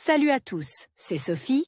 Salut à tous, c'est Sophie.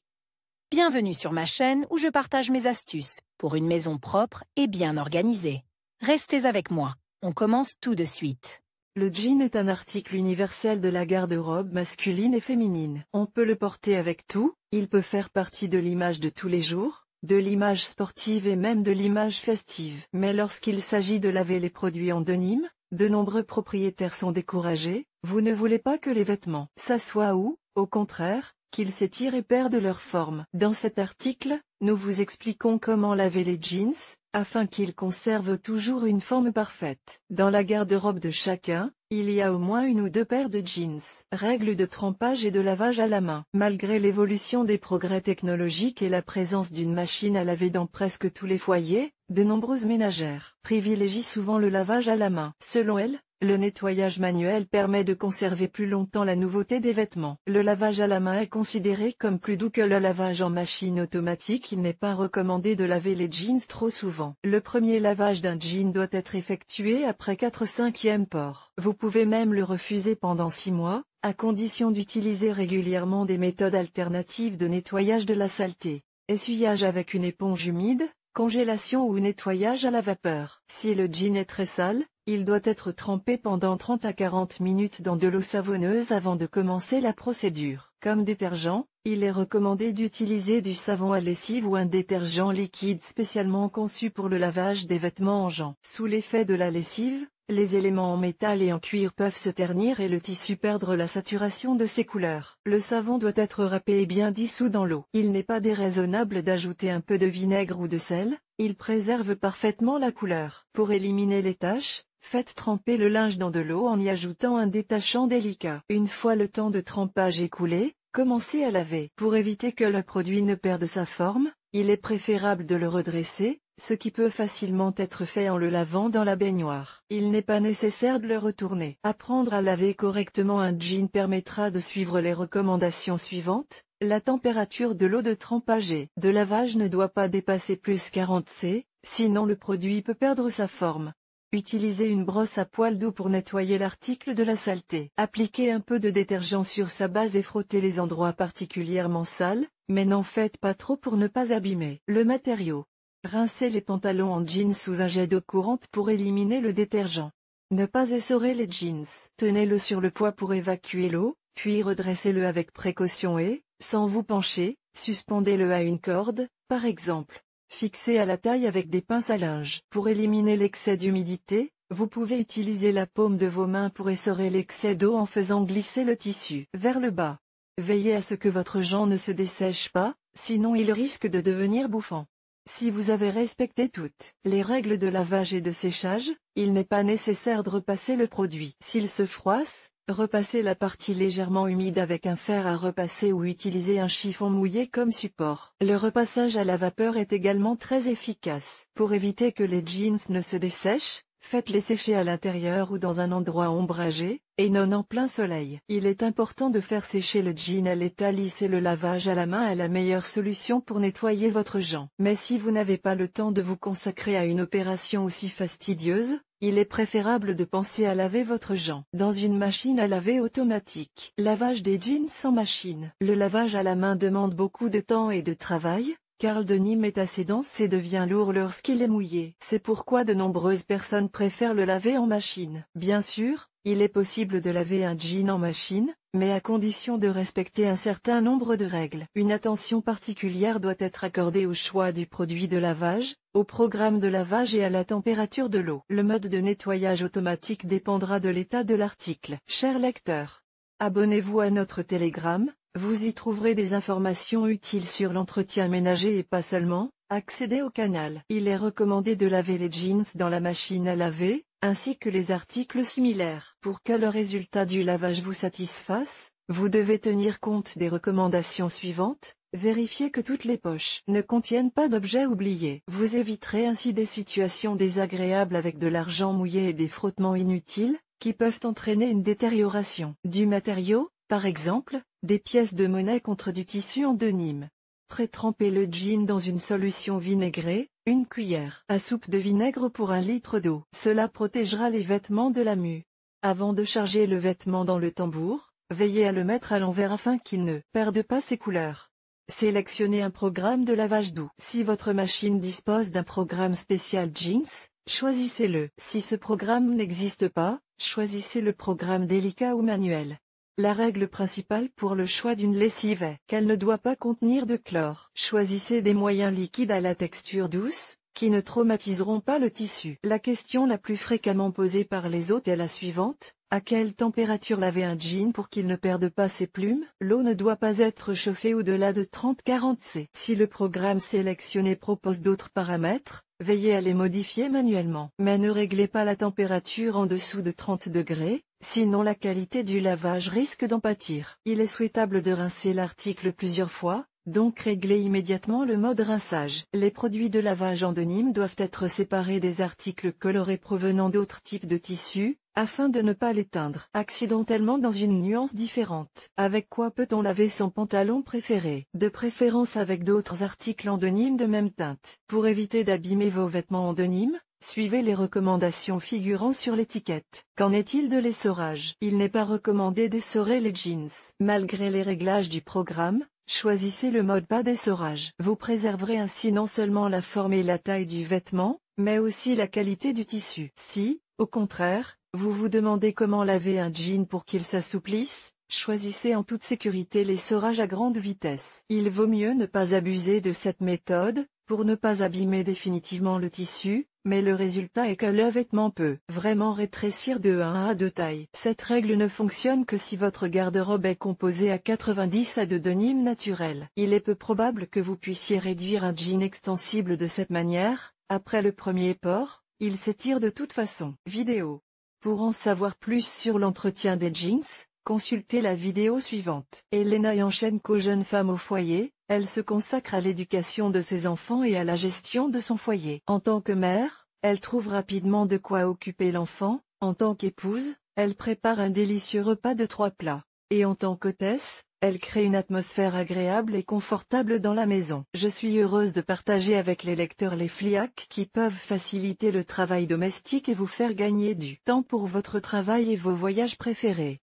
Bienvenue sur ma chaîne où je partage mes astuces pour une maison propre et bien organisée. Restez avec moi, on commence tout de suite. Le jean est un article universel de la garde-robe masculine et féminine. On peut le porter avec tout, il peut faire partie de l'image de tous les jours, de l'image sportive et même de l'image festive. Mais lorsqu'il s'agit de laver les produits en denim, de nombreux propriétaires sont découragés. Vous ne voulez pas que les vêtements s'assoient ou, au contraire, qu'ils s'étirent et perdent leur forme. Dans cet article, nous vous expliquons comment laver les jeans, afin qu'ils conservent toujours une forme parfaite. Dans la garde-robe de chacun, il y a au moins une ou deux paires de jeans. Règles de trempage et de lavage à la main. Malgré l'évolution des progrès technologiques et la présence d'une machine à laver dans presque tous les foyers, de nombreuses ménagères privilégient souvent le lavage à la main. Selon elles, le nettoyage manuel permet de conserver plus longtemps la nouveauté des vêtements. Le lavage à la main est considéré comme plus doux que le lavage en machine automatique. Il n'est pas recommandé de laver les jeans trop souvent. Le premier lavage d'un jean doit être effectué après 4/5e port. Vous pouvez même le refuser pendant 6 mois, à condition d'utiliser régulièrement des méthodes alternatives de nettoyage de la saleté. Essuyage avec une éponge humide, congélation ou nettoyage à la vapeur. Si le jean est très sale, il doit être trempé pendant 30 à 40 minutes dans de l'eau savonneuse avant de commencer la procédure. Comme détergent, il est recommandé d'utiliser du savon à lessive ou un détergent liquide spécialement conçu pour le lavage des vêtements en jean. Sous l'effet de la lessive, les éléments en métal et en cuir peuvent se ternir et le tissu perdre la saturation de ses couleurs. Le savon doit être râpé et bien dissous dans l'eau. Il n'est pas déraisonnable d'ajouter un peu de vinaigre ou de sel, il préserve parfaitement la couleur. Pour éliminer les taches, faites tremper le linge dans de l'eau en y ajoutant un détachant délicat. Une fois le temps de trempage écoulé, commencez à laver. Pour éviter que le produit ne perde sa forme, il est préférable de le redresser, ce qui peut facilement être fait en le lavant dans la baignoire. Il n'est pas nécessaire de le retourner. Apprendre à laver correctement un jean permettra de suivre les recommandations suivantes. La température de l'eau de trempage et de lavage ne doit pas dépasser plus 40 C, sinon le produit peut perdre sa forme. Utilisez une brosse à poils doux pour nettoyer l'article de la saleté. Appliquez un peu de détergent sur sa base et frottez les endroits particulièrement sales, mais n'en faites pas trop pour ne pas abîmer le matériau. Rincez les pantalons en jeans sous un jet d'eau courante pour éliminer le détergent. Ne pas essorer les jeans. Tenez-le sur le poids pour évacuer l'eau, puis redressez-le avec précaution et, sans vous pencher, suspendez-le à une corde, par exemple. Fixé à la taille avec des pinces à linge. Pour éliminer l'excès d'humidité, vous pouvez utiliser la paume de vos mains pour essorer l'excès d'eau en faisant glisser le tissu vers le bas. Veillez à ce que votre jean ne se dessèche pas, sinon il risque de devenir bouffant. Si vous avez respecté toutes les règles de lavage et de séchage, il n'est pas nécessaire de repasser le produit. S'il se froisse, repassez la partie légèrement humide avec un fer à repasser ou utilisez un chiffon mouillé comme support. Le repassage à la vapeur est également très efficace. Pour éviter que les jeans ne se dessèchent, faites-les sécher à l'intérieur ou dans un endroit ombragé, et non en plein soleil. Il est important de faire sécher le jean à l'état lisse et le lavage à la main est la meilleure solution pour nettoyer votre jean. Mais si vous n'avez pas le temps de vous consacrer à une opération aussi fastidieuse, il est préférable de penser à laver votre jean dans une machine à laver automatique. Lavage des jeans sans machine. Le lavage à la main demande beaucoup de temps et de travail, car le denim est assez dense et devient lourd lorsqu'il est mouillé. C'est pourquoi de nombreuses personnes préfèrent le laver en machine. Bien sûr, il est possible de laver un jean en machine, mais à condition de respecter un certain nombre de règles. Une attention particulière doit être accordée au choix du produit de lavage, au programme de lavage et à la température de l'eau. Le mode de nettoyage automatique dépendra de l'état de l'article. Chers lecteurs, abonnez-vous à notre Telegram, vous y trouverez des informations utiles sur l'entretien ménager et pas seulement. Accédez au canal. Il est recommandé de laver les jeans dans la machine à laver, ainsi que les articles similaires. Pour que le résultat du lavage vous satisfasse, vous devez tenir compte des recommandations suivantes. Vérifiez que toutes les poches ne contiennent pas d'objets oubliés. Vous éviterez ainsi des situations désagréables avec de l'argent mouillé et des frottements inutiles, qui peuvent entraîner une détérioration du matériau, par exemple, des pièces de monnaie contre du tissu en denim. Pré-trempez le jean dans une solution vinaigrée, une cuillère à soupe de vinaigre pour 1 litre d'eau. Cela protégera les vêtements de la mue. Avant de charger le vêtement dans le tambour, veillez à le mettre à l'envers afin qu'il ne perde pas ses couleurs. Sélectionnez un programme de lavage doux. Si votre machine dispose d'un programme spécial jeans, choisissez-le. Si ce programme n'existe pas, choisissez le programme délicat ou manuel. La règle principale pour le choix d'une lessive est qu'elle ne doit pas contenir de chlore. Choisissez des moyens liquides à la texture douce, qui ne traumatiseront pas le tissu. La question la plus fréquemment posée par les hôtes est la suivante: à quelle température laver un jean pour qu'il ne perde pas ses plumes? L'eau ne doit pas être chauffée au-delà de 30-40 C. Si le programme sélectionné propose d'autres paramètres, veillez à les modifier manuellement. Mais ne réglez pas la température en dessous de 30 degrés, sinon la qualité du lavage risque d'en pâtir. Il est souhaitable de rincer l'article plusieurs fois, donc réglez immédiatement le mode rinçage. Les produits de lavage en denim doivent être séparés des articles colorés provenant d'autres types de tissus, afin de ne pas les teindre accidentellement dans une nuance différente. Avec quoi peut-on laver son pantalon préféré? De préférence avec d'autres articles en denim de même teinte. Pour éviter d'abîmer vos vêtements en denim, suivez les recommandations figurant sur l'étiquette. Qu'en est-il de l'essorage? Il n'est pas recommandé d'essorer les jeans. Malgré les réglages du programme, choisissez le mode pas d'essorage. Vous préserverez ainsi non seulement la forme et la taille du vêtement, mais aussi la qualité du tissu. Si, au contraire, vous vous demandez comment laver un jean pour qu'il s'assouplisse, choisissez en toute sécurité l'essorage à grande vitesse. Il vaut mieux ne pas abuser de cette méthode, pour ne pas abîmer définitivement le tissu, mais le résultat est que le vêtement peut vraiment rétrécir de 1 à 2 tailles. Cette règle ne fonctionne que si votre garde-robe est composée à 90 à de denim naturel. Il est peu probable que vous puissiez réduire un jean extensible de cette manière. Après le premier port, il s'étire de toute façon. Vidéo. Pour en savoir plus sur l'entretien des jeans, consultez la vidéo suivante. Elena Yanchenko, jeune femme au foyer, elle se consacre à l'éducation de ses enfants et à la gestion de son foyer. En tant que mère, elle trouve rapidement de quoi occuper l'enfant. En tant qu'épouse, elle prépare un délicieux repas de 3 plats. Et en tant qu'hôtesse, elle crée une atmosphère agréable et confortable dans la maison. Je suis heureuse de partager avec les lecteurs les FLIAC qui peuvent faciliter le travail domestique et vous faire gagner du temps pour votre travail et vos voyages préférés.